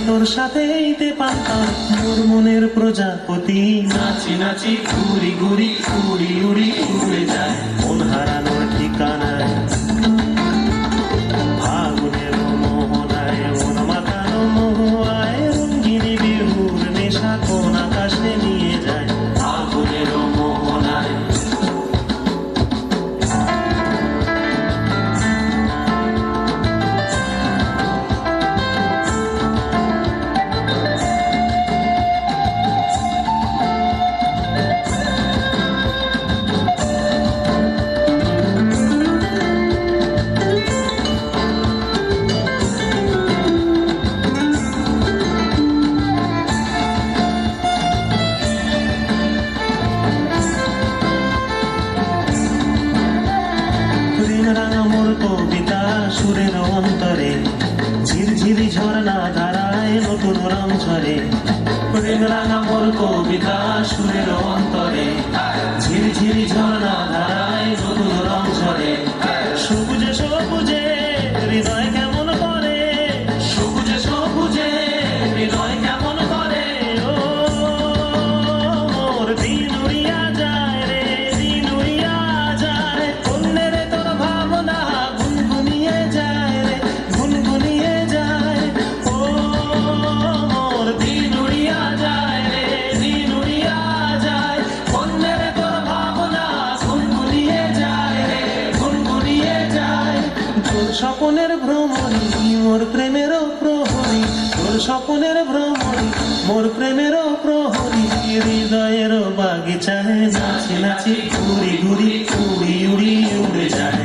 তোর সাথেইতে পান্তাম মোর মনের প্রজাপতি, নাচি নাচি ঘুরি ঘুরি উড়ি উড়ি উড়ে যায় মন হারানোর ঠিকানায়। ফাগুনের মোহনায় মন মাতানো মহুয়ায় রঙ্গিনী বিহুর নেশা কোন আকাশে নিয়ে যায়। ফাগুনের মোহনায় রাঙা মোর কবিতা সুরের অন্তরে, ঝিরঝিরি ঝর্ণা ধারায় নতুন রং ঝরে। প্রেম রাঙা মোর কবিতা সুরের অন্তরে, ঝিরঝিরি ঝর্ণা ধারায় নতুন রং ঝরে। সবুজে সবুজে হৃদয় কেমন করে, সবুজে সবুজে হৃদয় কেমন করে। ও মোর দিন উড়িয়া যায় রে, দিন উড়িয়া যায়। অন্যের তোর ভাবনা গুনগুনিয়ে যায় রে, গুনগুনিয়ে যায়। ও মোর দিন উড়িয়া যায় রে, দিন উড়িয়া যায়। অন্যের তোর ভাবনা গুনগুনিয়ে যায় রে, গুনগুনিয়ে যায়। তোর স্বপনের ভ্রমণী মোর প্রেমেরও প্রহরী, তোর স্বপনের ভ্রমণী মোর প্রেমেরও প্রহরী। হৃদয়ের বাগিচায় নাচি নাচি ঘুরি ঘুরি উড়ি উড়ি উড়ে যায়।